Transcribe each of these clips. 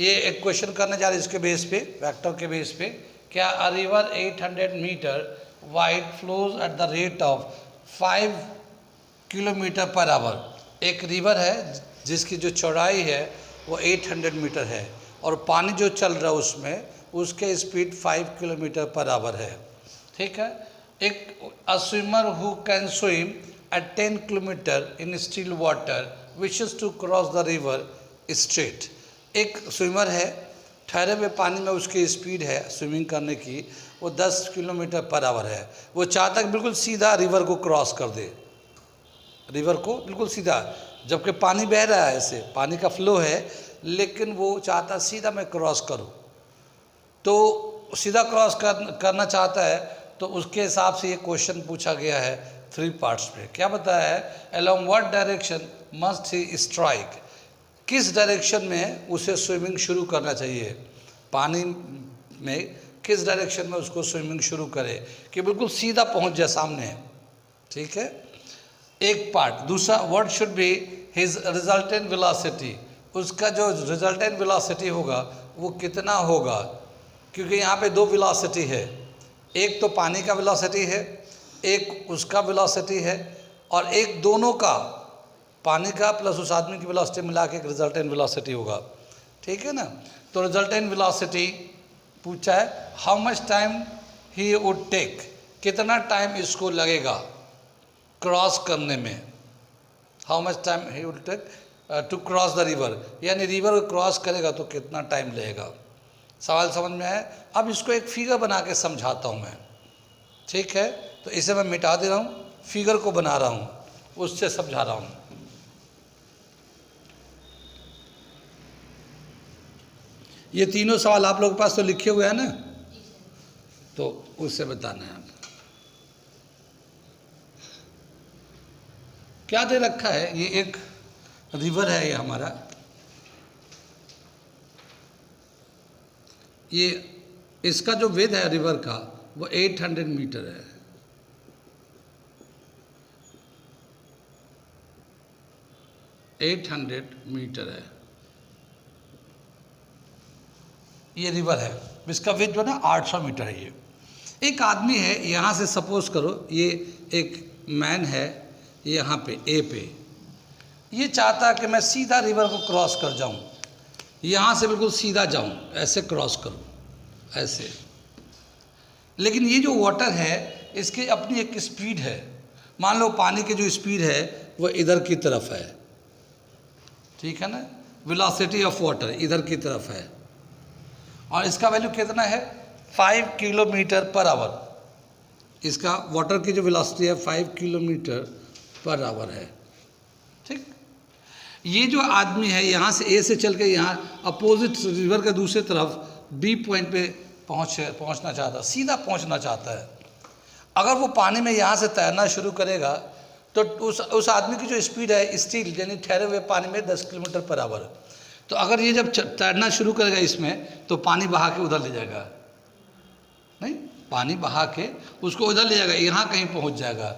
ये एक क्वेश्चन करने जा रहे हैं इसके बेस पे, वेक्टर के बेस पे। क्या a river 800 metre wide flows at the rate of 5 kilometre per hour. एक रिवर है जिसकी जो चौड़ाई है वो 800 मीटर है और पानी जो चल रहा है उसमें उसके स्पीड 5 किलोमीटर पर आवर है। ठीक है। एक a swimmer who can swim at 10 kilometre in still water wishes to cross the river straight. एक स्विमर है, ठहरे हुए पानी में उसकी स्पीड है स्विमिंग करने की वो 10 किलोमीटर पर आवर है। वो चाहता है बिल्कुल सीधा रिवर को क्रॉस कर दे, रिवर को बिल्कुल सीधा, जबकि पानी बह रहा है, ऐसे पानी का फ्लो है, लेकिन वो चाहता सीधा मैं क्रॉस करूं। तो सीधा क्रॉस करना चाहता है, तो उसके हिसाब से ये क्वेश्चन पूछा गया है 3 पार्ट्स में। क्या बताया है? Along what direction must he strike. किस डायरेक्शन में उसे स्विमिंग शुरू करना चाहिए, पानी में किस डायरेक्शन में उसको स्विमिंग शुरू करे कि बिल्कुल सीधा पहुंच जाए सामने। ठीक है, एक पार्ट। दूसरा, what should be his resultant velocity. उसका जो रिजल्टेंट वेलोसिटी होगा वो कितना होगा, क्योंकि यहाँ पे 2 वेलोसिटी है, एक तो पानी का वेलोसिटी है, एक उसका वेलोसिटी है, और एक दोनों का, पानी का प्लस उस आदमी की वेलोसिटी मिला के एक रिजल्टेंट वेलोसिटी होगा। ठीक है ना। तो रिजल्टेंट वेलोसिटी पूछा है, how much time he would take, कितना टाइम इसको लगेगा क्रॉस करने में। How much time he would take to cross the river, यानी रिवर को क्रॉस करेगा तो कितना टाइम लगेगा। सवाल समझ में आया? अब इसको एक फिगर बना के समझाता हूँ मैं। ठीक है, तो इसे मैं मिटा दे रहा हूँ, फिगर को बना रहा हूँ, उससे समझा रहा हूँ। ये तीनों सवाल आप लोगों के पास तो लिखे हुए हैं ना, तो उससे बताना है। क्या दे रखा है? ये एक रिवर है, ये हमारा, ये इसका जो विड्थ है रिवर का वो 800 मीटर है। मीटर है ये रिवर है, इसका विड्थ जो है ना 800 मीटर है। ये एक आदमी है, यहाँ से सपोज करो ये एक मैन है यहाँ पे ए पे, ये चाहता है कि मैं सीधा रिवर को क्रॉस कर जाऊँ, यहाँ से बिल्कुल सीधा जाऊँ, ऐसे क्रॉस करूँ ऐसे। लेकिन ये जो वाटर है इसकी अपनी एक स्पीड है। मान लो पानी की जो स्पीड है वो इधर की तरफ है, ठीक है ना, वेलोसिटी ऑफ वाटर इधर की तरफ है, और इसका वैल्यू कितना है? 5 किलोमीटर पर आवर। इसका वाटर की जो वेलोसिटी है 5 किलोमीटर पर आवर है। ठीक, ये जो आदमी है यहाँ से ए से चल के यहाँ अपोजिट रिवर के दूसरे तरफ बी पॉइंट पे पहुँचना चाहता है, सीधा पहुँचना चाहता है। अगर वो पानी में यहाँ से तैरना शुरू करेगा तो उस आदमी की जो स्पीड है स्टिल, यानी ठहरे हुए पानी में 10 किलोमीटर पर आवर। तो अगर ये जब तैरना शुरू करेगा इसमें तो पानी बहा के उधर ले जाएगा, नहीं, पानी बहा के उसको उधर ले जाएगा, यहाँ कहीं पहुँच जाएगा।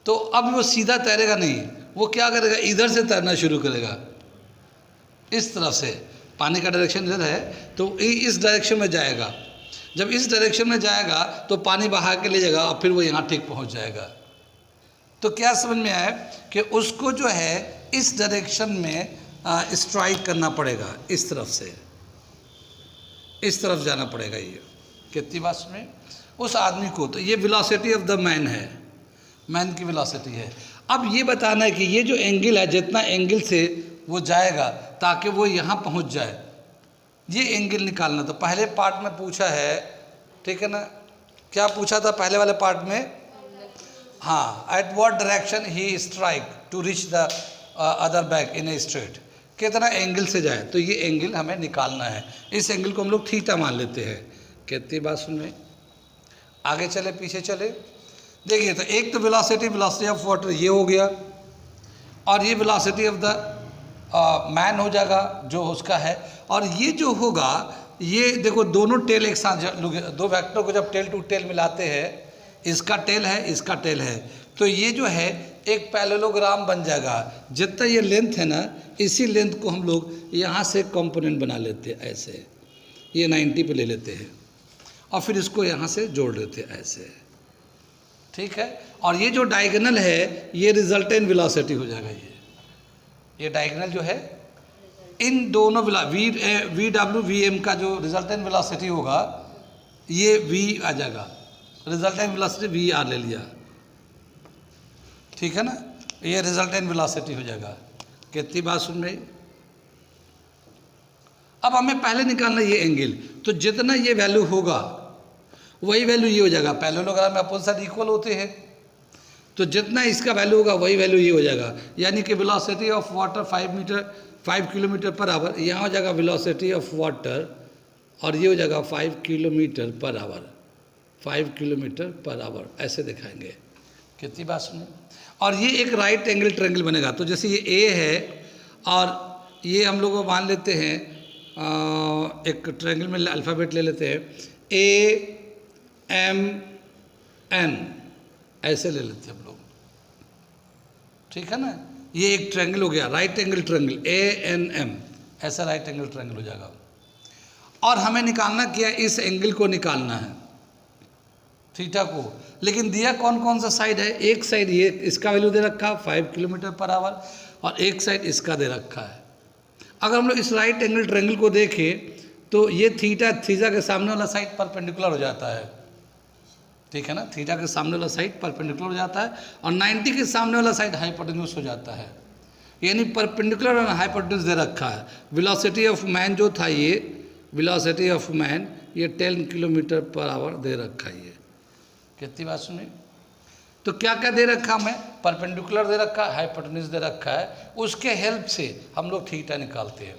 तो अब वो सीधा तैरेगा नहीं, वो क्या करेगा, इधर से तैरना शुरू करेगा, इस तरफ से। पानी का डायरेक्शन इधर है तो इस डायरेक्शन में जाएगा। जब इस डायरेक्शन में जाएगा तो पानी बहा के ले जाएगा और फिर वो यहाँ ठीक पहुँच जाएगा। तो क्या समझ में आया कि उसको जो है इस डायरेक्शन में स्ट्राइक करना पड़ेगा, इस तरफ से, इस तरफ जाना पड़ेगा। ये कितनी बात में उस आदमी को, तो ये वेलोसिटी ऑफ द मैन है, मैन की वेलोसिटी है। अब ये बताना है कि ये जो एंगल है, जितना एंगल से वो जाएगा ताकि वो यहाँ पहुँच जाए, ये एंगल निकालना। तो पहले पार्ट में पूछा है, ठीक है ना, क्या पूछा था पहले वाले पार्ट में? हाँ, at what direction he strike to reach the other back in a straight, कितना एंगल से जाए, तो ये एंगल हमें निकालना है। इस एंगल को हम लोग थीटा मान लेते हैं। कितनी बात सुन में, आगे चले पीछे चले, देखिए। तो एक तो वेलोसिटी ऑफ वाटर ये हो गया, और ये वेलोसिटी ऑफ द मैन हो जाएगा जो उसका है। और ये जो होगा, ये देखो दोनों टेल एक साथ, दो वेक्टर को जब टेल टू टेल मिलाते हैं, इसका टेल है इसका टेल है, तो ये जो है एक पैरेललोग्राम बन जाएगा। जितना ये लेंथ है ना, इसी लेंथ को हम लोग यहाँ से कंपोनेंट बना लेते हैं ऐसे, ये 90 पे ले लेते हैं और फिर इसको यहाँ से जोड़ लेते हैं ऐसे, ठीक है। और ये जो डायगोनल है ये रिजल्टेंट वेलोसिटी हो जाएगा। ये डायगोनल जो है इन दोनों वी डब्ल्यू वी एम का जो रिजल्टेंट वेलोसिटी होगा ये v आ जाएगा, रिजल्टेंट वेलोसिटी वी आर ले लिया, ठीक है ना। ये रिजल्टेंट वेलोसिटी हो जाएगा। कितनी बात सुन में। अब हमें पहले निकालना ये एंगल, तो जितना ये वैल्यू होगा वही वैल्यू ये हो जाएगा। पैरेललोग्राम में अपोजिट साइड इक्वल होते हैं, तो जितना इसका वैल्यू होगा वही वैल्यू ये हो जाएगा। यानी कि velocity of water 5 kilometre per our, यहाँ हो जाएगा वेलोसिटी ऑफ वाटर और ये हो जाएगा 5 kilometre per our, 5 kilometre per our, ऐसे दिखाएंगे। कितनी बात सुने। और ये एक राइट एंगल ट्रायंगल बनेगा। तो जैसे ये ए है और ये हम लोग मान लेते हैं एक ट्रायंगल में अल्फ़ाबेट ले लेते हैं AMN, ऐसे ले लेते हैं हम लोग, ठीक है ना। ये एक ट्रायंगल हो गया, राइट एंगल ट्रायंगल ANM, ऐसा राइट एंगल ट्रायंगल हो जाएगा। और हमें निकालना क्या, इस एंगल को निकालना है, थीटा को। लेकिन दिया कौन कौन सा साइड है, एक साइड ये इसका वैल्यू दे रखा है 5 किलोमीटर पर आवर और एक साइड इसका दे रखा है। अगर हम लोग इस राइट एंगल ट्रायंगल को देखें तो ये थीटा के सामने वाला साइड परपेंडिकुलर हो जाता है, ठीक है ना। थीटा के सामने वाला साइड परपेंडिकुलर हो जाता है और 90 के सामने वाला साइड हाइपोटेन्यूज हो जाता है। यानी परपेंडिकुलर और हाइपोटेन्यूज दे रखा है। वेलोसिटी ऑफ मैन जो था ये वेलोसिटी ऑफ मैन ये 10 किलोमीटर पर आवर दे रखा है। ये कितनी बात सुनी। तो क्या क्या दे रखा हमें, परपेंडिकुलर दे रखा है, हाइपोटेन्यूज दे रखा है। उसके हेल्प से हम लोग थीटा निकालते हैं,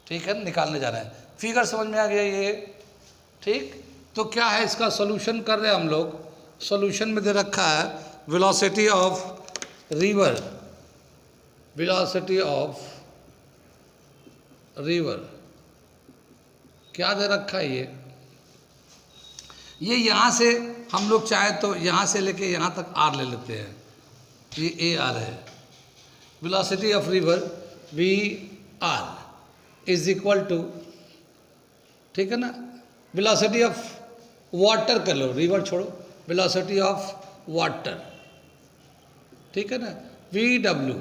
ठीक है, निकालने जा रहे हैं। फिगर समझ में आ गया ये, ठीक। तो क्या है इसका सोल्यूशन कर रहे हैं हम लोग। सोल्यूशन में दे रखा है velocity of river, velocity of river क्या दे रखा है ये यहाँ से हम लोग चाहे तो यहाँ से लेके यहाँ तक आर ले लेते हैं, ये ए आर है। Velocity of river V R is equal to, ठीक है ना, वेलोसिटी ऑफ वाटर कर लो, रिवर छोड़ो, वेलोसिटी ऑफ वाटर, ठीक है ना, V W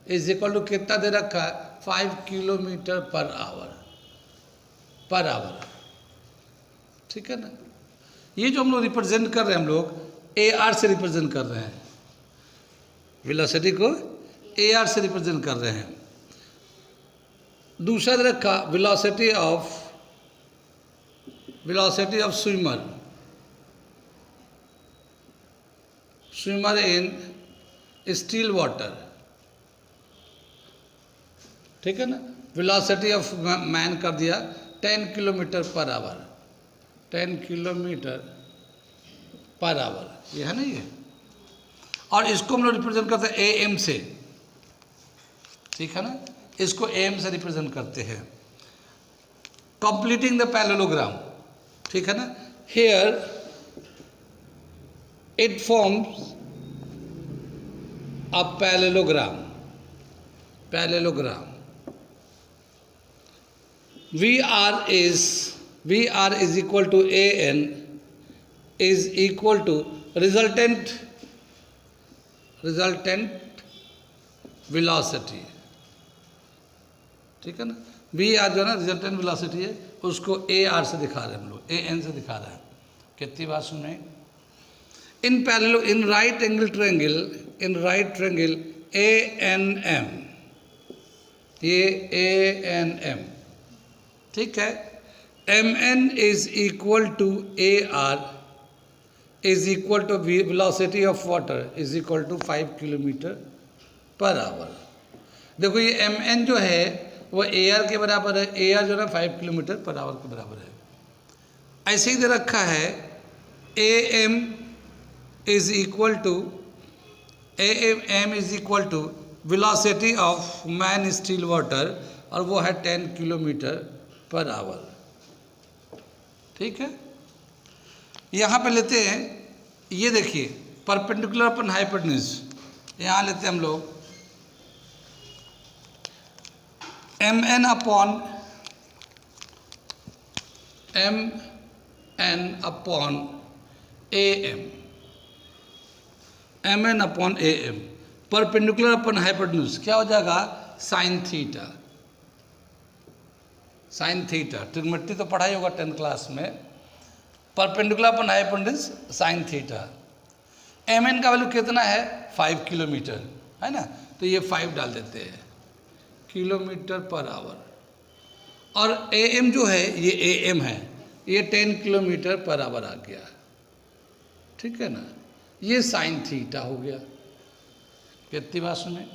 is equal to कितना दे रखा है 5 किलोमीटर पर आवर, ठीक है ना। ये जो हम लोग रिप्रेजेंट कर रहे हैं हम लोग ए आर से रिप्रेजेंट कर रहे हैं, वेलोसिटी को ए आर से रिप्रेजेंट कर रहे हैं। दूसरा दे रखा velocity of swimmer in still water, ठीक है ना। वेलोसिटी ऑफ मैन कर दिया 10 kilometre per our, 10 kilometre per our, ये है ना ये। और इसको हम लोग रिप्रेजेंट करते हैं ए एम से, ठीक है ना, इसको ए एम से रिप्रेजेंट करते हैं। कंप्लीटिंग द पैरेललोग्राम, ठीक है ना। Here it forms a parallelogram, VR is equal to AN is equal to resultant velocity, ठीक है ना। VR जो है ना रिजल्टेंट वेलोसिटी है, उसको AR से दिखा रहे हैं हम लोग, AN से दिखा रहे हैं। कितनी बात सुने। In right angle triangle ANM, ये ANM, ठीक है। MN is equal to AR is equal to velocity of water is equal to 5 kilometre per hour. देखो ये MN जो है वो AR के बराबर है, AR जो है 5 किलोमीटर पर आवर के बराबर है। ऐसे ही दे रखा है AM is equal to velocity of man still water और वो है 10 किलोमीटर पर आवर, ठीक है। यहाँ पे लेते हैं, ये देखिए परपेंडिकुलर अपन हाइपोटेन्यूज, यहाँ लेते हैं हम लोग mn upon am, mn upon am, perpendicular upon hypotenuse क्या हो जाएगा, sine theta. Sine theta trigonometry तो पढ़ाई होगा 10th क्लास में। Perpendicular upon hypotenuse sine theta. mn का वैल्यू कितना है, 5 किलोमीटर है ना, तो ये 5 डाल देते हैं किलोमीटर पर आवर। और am जो है ये am है, ये 10 किलोमीटर पर आवर आ गया, ठीक है ना। ये साइन थीटा हो गया। कितनी बात सुने,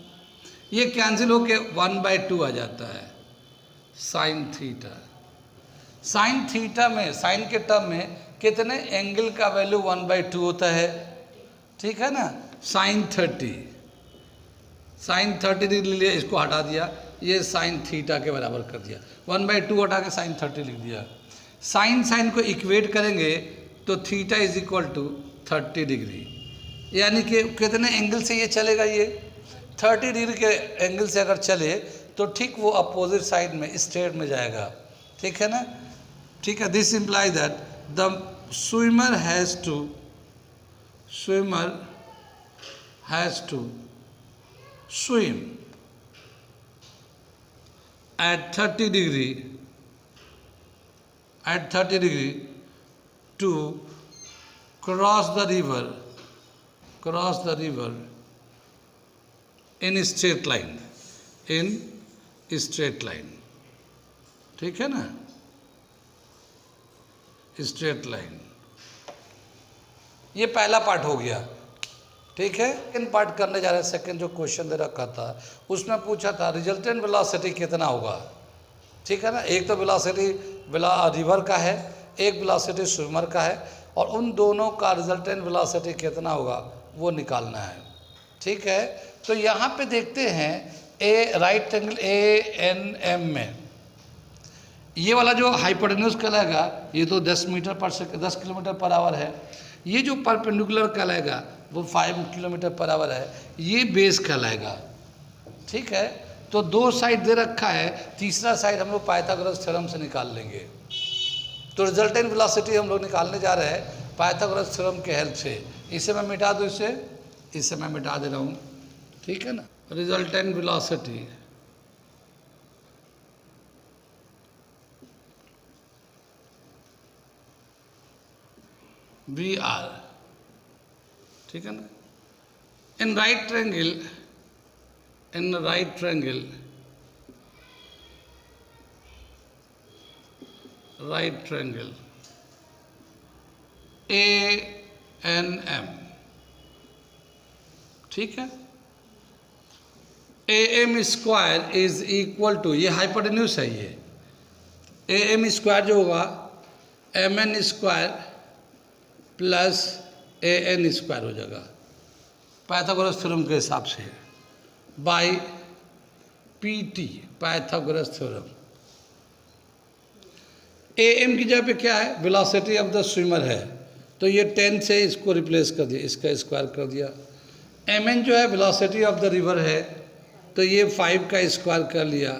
ये कैंसिल होके 1/2 आ जाता है साइन थीटा। साइन थीटा में, साइन के टर्म में कितने एंगल का वैल्यू 1/2 होता है, ठीक है ना। साइन 30 डिग्री लिया, इसको हटा दिया, ये साइन थीटा के बराबर कर दिया, 1/2 हटा के साइन 30 लिख दिया। साइन को इक्वेट करेंगे तो theta is equal to 30 degree, यानी कि कितने एंगल से ये चलेगा, ये 30 डिग्री के एंगल से अगर चले तो ठीक वो अपोजिट साइड में स्ट्रेट में जाएगा, ठीक है ना। ठीक है, this imply that the swimmer has to swim at 30 degree to cross the river in straight line, ठीक है ना, स्ट्रेट लाइन। ये पहला पार्ट हो गया, ठीक है। सेकेंड पार्ट करने जा रहे हैं। सेकेंड जो क्वेश्चन दे रखा था उसमें पूछा था रिजल्टेंट वेलोसिटी कितना होगा, ठीक है ना। एक तो वेलोसिटी रिवर का है, एक वेलोसिटी स्विमर का है, और उन दोनों का रिजल्टेंट वेलोसिटी कितना होगा वो निकालना है, ठीक है। तो यहाँ पे देखते हैं राइट एंगल ANM में ये वाला जो हाइपोटेन्यूज कहलाएगा ये तो 10 किलोमीटर पर आवर है। ये जो परपेंडिकुलर कहलाएगा वो 5 किलोमीटर पर आवर है, ये बेस कहलाएगा, ठीक है। तो 2 साइड दे रखा है, तीसरा साइड हम लोग पाइथागोरस थ्योरम से निकाल लेंगे। तो रिजल्टेंट वेलोसिटी हम लोग निकालने जा रहे हैं पाइथागोरस थ्योरम के हेल्प से। इसे मैं मिटा दूँ, इसे मैं मिटा दे रहा हूँ, ठीक है ना। रिजल्टेंट वेलोसिटी VR, ठीक है ना। इन राइट ट्रायंगल ANM, ठीक है। AM square is equal to, ये हाइपोटेन्यूज है, ये AM स्क्वायर जो होगा MN square plus AN square हो जाएगा पाइथागोरस थ्योरम के हिसाब से, by PT Pythagoras theorem. AM की जगह पे क्या है, वेलोसिटी ऑफ द स्विमर है, तो ये 10 से इसको रिप्लेस कर दिया, इसका स्क्वायर कर दिया। MN जो है वेलोसिटी ऑफ द रिवर है, तो ये 5 का स्क्वायर कर लिया,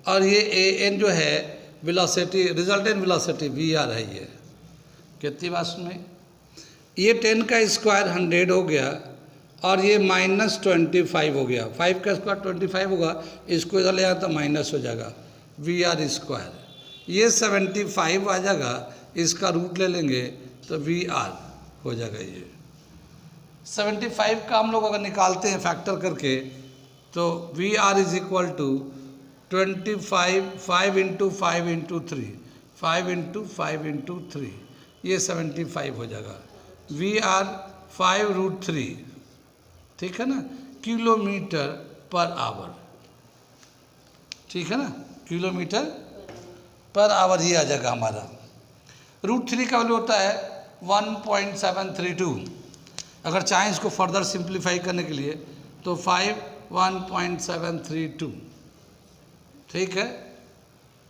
और ये AN जो है वेलोसिटी, रिजल्टेंट वेलोसिटी VR है। ये कितनी बात सुने, ये 10 का स्क्वायर 100 हो गया, और ये -25 हो गया। 5 का स्क्वायर 25 होगा, इसको इधर ले आया तो माइनस हो जाएगा VR स्क्वायर। ये 75 आ जाएगा, इसका रूट ले लेंगे तो VR हो जाएगा। ये 75 का हम लोग अगर निकालते हैं फैक्टर करके तो VR इज इक्वल टू 25, 5 × 5 × 3, ये 75 हो जाएगा। VR 5√3, ठीक है ना, किलोमीटर पर आवर, ठीक है ना, किलोमीटर पर आवर ये आ जाएगा हमारा। √3 का वैल्यू होता है 1.732। अगर चाहें इसको फर्दर सिंप्लीफाई करने के लिए तो 1.732, ठीक है।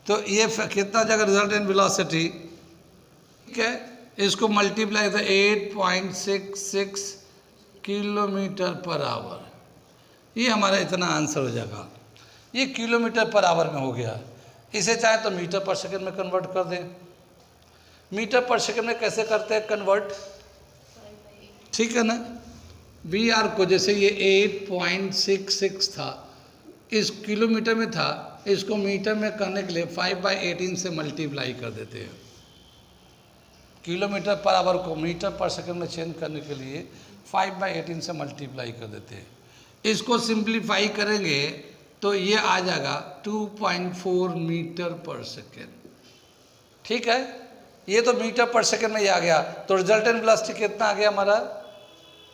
तो ये कितना जगह रिजल्टेंट वेलोसिटी, ठीक है। इसको मल्टीप्लाई तो 8.66 किलोमीटर पर आवर। ये हमारा इतना आंसर हो जाएगा। ये किलोमीटर पर आवर में हो गया। इसे चाहे तो मीटर पर सेकंड में कन्वर्ट कर दें। मीटर पर सेकंड में कैसे करते हैं कन्वर्ट, ठीक है ना। वी आर को जैसे ये 8.66 था, इस किलोमीटर में था, इसको मीटर में करने के लिए 5/18 से मल्टीप्लाई कर देते हैं। किलोमीटर पर आवर को मीटर पर सेकंड में चेंज करने के लिए 5/18 से मल्टीप्लाई कर देते हैं। इसको सिंप्लीफाई करेंगे तो ये आ जाएगा 2.4 मीटर पर सेकेंड, ठीक है। ये तो मीटर पर सेकेंड में ही आ गया। तो रिजल्टेंट वेलोसिटी कितना आ गया हमारा,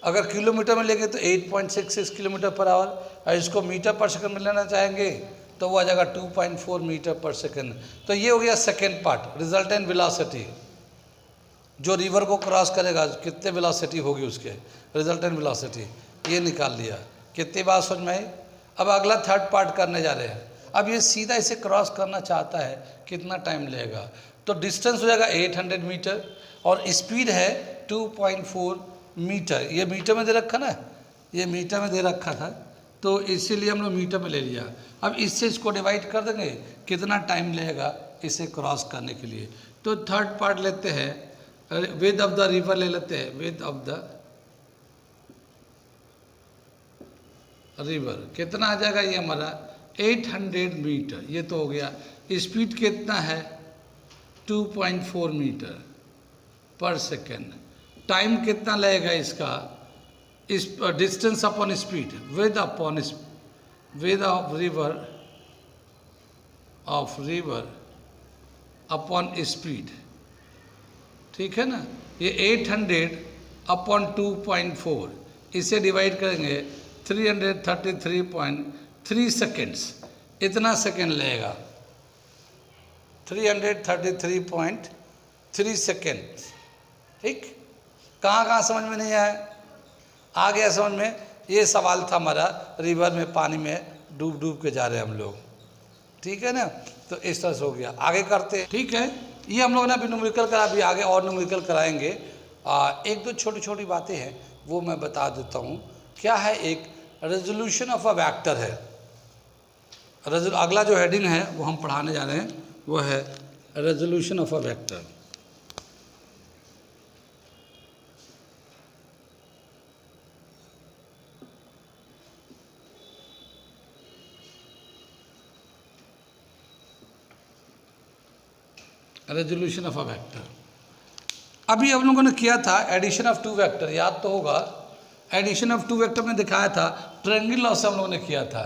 अगर किलोमीटर में लेंगे तो 8.66 किलोमीटर पर आवर, और इसको मीटर पर सेकेंड में लेना चाहेंगे तो वो आ जाएगा 2.4 मीटर पर सेकेंड। तो ये हो गया सेकेंड पार्ट, रिजल्टेंट वेलोसिटी। जो रिवर को क्रॉस करेगा कितने वेलोसिटी होगी उसके, रिजल्टेंट वेलोसिटी ये निकाल लिया। कितनी बात समझ में आई। अब अगला थर्ड पार्ट करने जा रहे हैं। अब ये सीधा इसे क्रॉस करना चाहता है, कितना टाइम लगेगा। तो डिस्टेंस हो जाएगा 800 मीटर और स्पीड है 2.4 मीटर। ये मीटर में दे रखा ना, ये मीटर में दे रखा था, तो इसीलिए हम लोग मीटर में ले लिया। अब इससे इसको डिवाइड कर देंगे, कितना टाइम लगेगा इसे क्रॉस करने के लिए। तो थर्ड पार्ट लेते हैं, विड्थ ऑफ द रिवर ले लेते हैं। विड्थ ऑफ द रिवर कितना आ जाएगा, ये हमारा 800 मीटर। ये तो हो गया। स्पीड कितना है 2.4 मीटर पर सेकेंड। टाइम कितना लगेगा इसका, इस distance upon speed, with upon with of river upon speed, ठीक है ना। ये 800 अपॉन 2.4, इसे डिवाइड करेंगे 333.3 सेकेंड्स, इतना सेकेंड लगेगा। 333.3 सेकेंड, ठीक। कहाँ कहाँ समझ में नहीं आया, आ गया समझ में। ये सवाल था हमारा, रिवर में पानी में डूब डूब के जा रहे हैं हम लोग, ठीक है ना। तो इस तरह से हो गया। आगे करते हैं, ठीक है। ये हम लोगों ने अभी न्यूमेरिकल करा, अभी आगे और न्यूमेरिकल कराएंगे। एक दो छोटी छोटी बातें हैं वो मैं बता देता हूँ। क्या है, एक रेजोल्यूशन ऑफ अ वेक्टर है। अगला जो हेडिंग है वो हम पढ़ाने जा रहे हैं, वो है resolution of a vector. Resolution of a vector. अभी हम लोगों ने किया था एडिशन ऑफ टू वेक्टर, याद तो होगा। एडिशन ऑफ टू वेक्टर में दिखाया था, ट्रायंगल लॉ से हम लोगों ने किया था।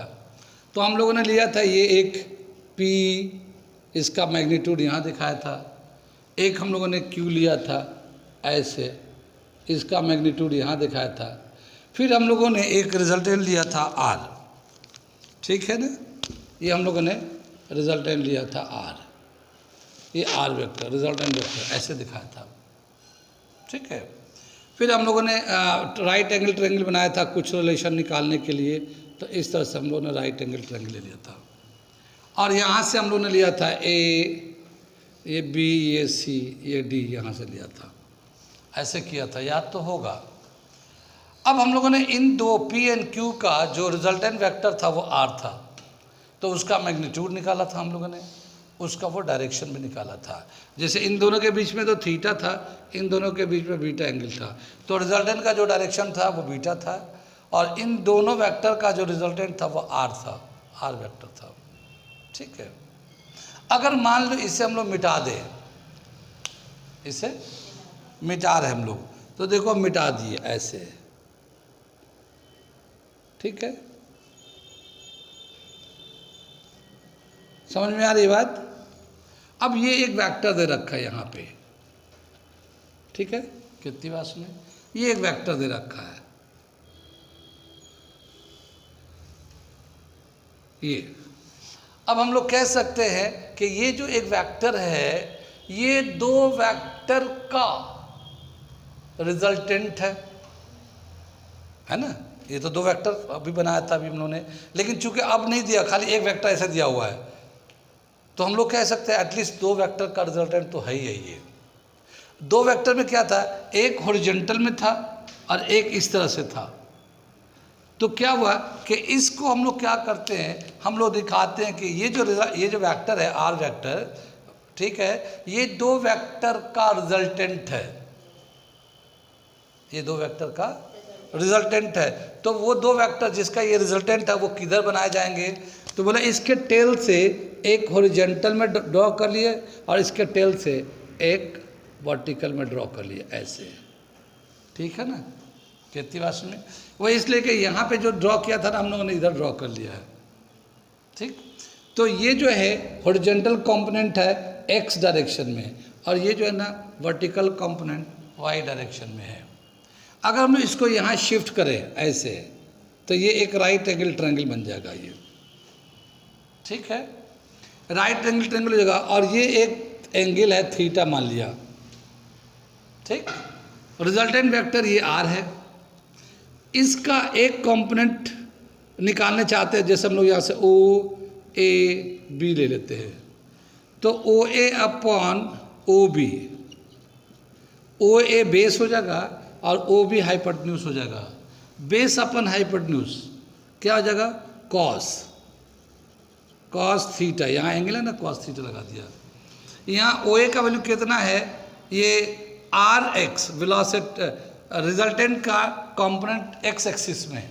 तो हम लोगों ने लिया था ये एक P, इसका मैग्नीट्यूड यहाँ दिखाया था। एक हम लोगों ने Q लिया था ऐसे, इसका मैग्नीट्यूड यहाँ दिखाया था। फिर हम लोगों ने एक रिजल्टेंट लिया था R, ठीक है ना। ये हम लोगों ने रिजल्टेंट लिया था R, ये R वेक्टर, रिजल्टेंट वेक्टर ऐसे दिखाया था, ठीक है। फिर हम लोगों ने राइट एंगल ट्रायंगल बनाया था कुछ रिलेशन निकालने के लिए। तो इस तरह से हम लोगों ने राइट एंगल ट्रायंगल ले लिया था। और यहाँ से हम लोगों ने लिया था A, ये B, ये C, ये D, यहाँ से लिया था, ऐसे किया था, याद तो होगा। अब हम लोगों ने इन दो P एंड Q का जो रिजल्टेंट वेक्टर था वो R था, तो उसका मैग्नीट्यूड निकाला था हम लोगों ने, उसका वो डायरेक्शन भी निकाला था। जैसे इन दोनों के बीच में तो थीटा था, इन दोनों के बीच में बीटा एंगल था, तो रिजल्टेंट का जो डायरेक्शन था वो बीटा था, और इन दोनों वेक्टर का जो रिजल्टेंट था वो आर था, आर वेक्टर था, ठीक है। अगर मान लो इसे हम लोग मिटा दें, इसे मिटा रहे हम लोग, तो देखो मिटा दिए ऐसे, ठीक है। समझ में आ रही बात। अब ये एक वेक्टर दे रखा है यहाँ पे, ठीक है। कितनी बात सुने, ये एक वेक्टर दे रखा है, ये। अब हम लोग कह सकते हैं कि ये जो एक वेक्टर है, ये दो वेक्टर का रिजल्टेंट है ना। ये तो दो वेक्टर अभी बनाया था अभी हम लोगों ने, लेकिन चूंकि अब नहीं दिया, खाली एक वेक्टर ऐसा दिया हुआ है, तो हम लोग कह सकते हैं एटलीस्ट दो वेक्टर का रिजल्टेंट तो है ही है। ये दो वेक्टर में क्या था, एक हॉरिजॉन्टल में था और एक इस तरह से था। तो क्या हुआ कि इसको हम लोग क्या करते हैं, हम लोग दिखाते हैं कि ये जो वेक्टर है आर वेक्टर, ठीक है, ये दो वेक्टर का रिजल्टेंट है, ये दो वेक्टर का रिजल्टेंट है। तो वो दो वेक्टर जिसका ये रिजल्टेंट है वो किधर बनाए जाएंगे, तो बोला इसके टेल से एक हॉरिजॉन्टल में ड्रॉ कर लिए और इसके टेल से एक वर्टिकल में ड्रॉ कर लिए, ऐसे, ठीक है ना। कितनी बात में वो इसलिए कि यहाँ पे जो ड्रॉ किया था ना हम लोगों ने इधर ड्रॉ कर लिया है, ठीक। तो ये जो है हॉरिजॉन्टल कंपोनेंट है एक्स डायरेक्शन में और ये जो है ना वर्टिकल कंपोनेंट वाई डायरेक्शन में है। अगर हम इसको यहाँ शिफ्ट करें ऐसे तो ये एक राइट एंगल ट्रायंगल बन जाएगा ये, ठीक है, राइट एंगल ट्रायंगल हो जाएगा। और ये एक एंगल है थीटा मान लिया, ठीक। रिजल्टेंट वेक्टर ये आर है, इसका एक कंपोनेंट निकालने चाहते हैं, जैसे हम लोग यहाँ से ओ ए बी ले लेते हैं, तो ओ ए अपॉन ओ बी, ओ ए बेस हो जाएगा और ओ बी हाइपोटेन्यूज हो जाएगा। बेस अपन हाइपोटेन्यूज क्या हो जाएगा, कॉस थीटा, यहाँ एंगल है ना, कॉस थीटा लगा दिया। यहाँ ओ ए का वैल्यू कितना है, ये आर एक्स वेलोसिटी रिजल्टेंट का कंपोनेंट एक्स एक्सिस में,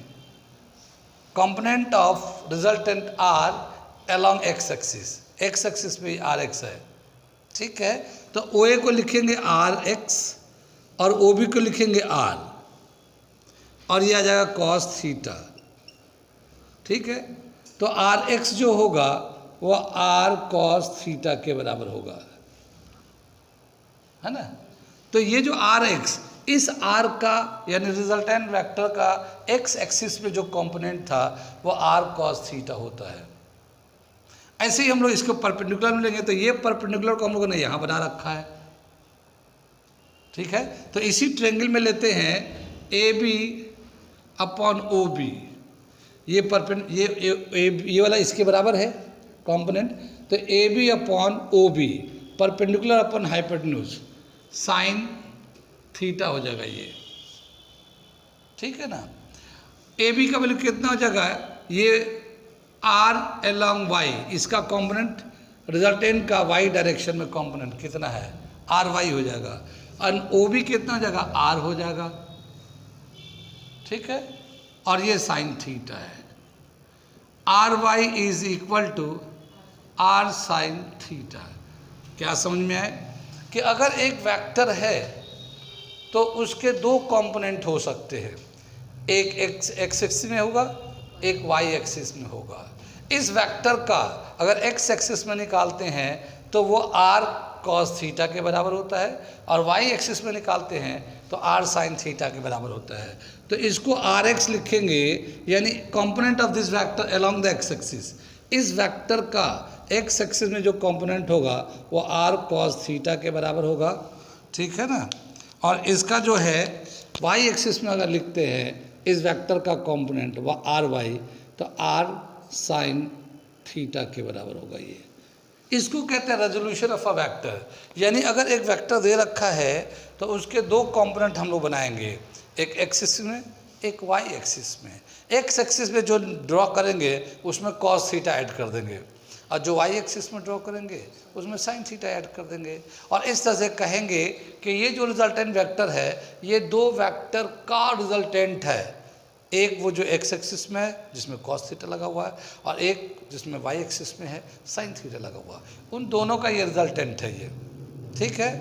component of resultant R along x axis पे आर एक्स है, ठीक है। तो ओ ए को लिखेंगे आर एक्स और ओ बी को लिखेंगे आर और ये आ जाएगा कॉस थीटा, ठीक है। तो आर एक्स जो होगा वो आर कॉस थीटा के बराबर होगा, है ना। तो ये जो आर एक्स, इस आर का यानी रिजल्टेंट वेक्टर का एक्स एक्सिस पे जो कंपोनेंट था वो आर कॉस थीटा होता है। ऐसे ही हम लोग इसको परपेंडिकुलर में लेंगे तो ये परपेंडिकुलर को हम लोगों ने यहाँ बना रखा है, ठीक है। तो इसी ट्रायंगल में लेते हैं A B upon O B, ये ये वाला इसके बराबर है कंपोनेंट, तो A B upon O B perpendicular upon hypotenuse sine theta हो जाएगा ये, ठीक है ना। ए बी का वैल्यू कितना हो जाएगा, ये आर अलोंग वाई, इसका कंपोनेंट रिजल्टेंट का वाई डायरेक्शन में कंपोनेंट कितना है, आर वाई हो जाएगा। और ओ बी कितना हो जाएगा, आर हो जाएगा, ठीक है। और ये साइन थीटा है, R Y is equal to R sine theta. क्या समझ में आए कि अगर एक वेक्टर है तो उसके दो कंपोनेंट हो सकते हैं, एक एक्स एक्सिस में होगा, एक वाई एक्सिस में होगा। इस वेक्टर का अगर एक्स एक्सिस में निकालते हैं तो वो आर कॉस थीटा के बराबर होता है और वाई एक्सिस में निकालते हैं तो आर साइन थीटा के बराबर होता है। तो इसको आर एक्स लिखेंगे यानी component of this vector along the x axis. इस वेक्टर का एक्स एक्सिस में जो कंपोनेंट होगा वो आर कॉस थीटा के बराबर होगा, ठीक है ना। और इसका जो है वाई एक्सिस में अगर लिखते हैं इस वेक्टर का कंपोनेंट वह आर वाई, तो आर साइन थीटा के बराबर होगा ये। इसको कहते हैं रेजोल्यूशन ऑफ अ वेक्टर। यानी अगर एक वेक्टर दे रखा है तो उसके दो कंपोनेंट हम लोग बनाएंगे, एक एक्सिस में एक वाई एक्सिस में। एक्स एक्सिस में जो ड्रॉ करेंगे उसमें कॉस थीटा ऐड कर देंगे और जो वाई एक्सिस में ड्रॉ करेंगे उसमें साइन थीटा ऐड कर देंगे। और इस तरह से कहेंगे कि ये जो रिजल्टेंट वेक्टर है ये दो वेक्टर का रिजल्टेंट है, एक वो जो एक्स एक्सिस में है जिसमें कॉस थीटा लगा हुआ है और एक जिसमें वाई एक्सिस में है साइन थीटा लगा हुआ है, उन दोनों का ये रिजल्टेंट है ये, ठीक है।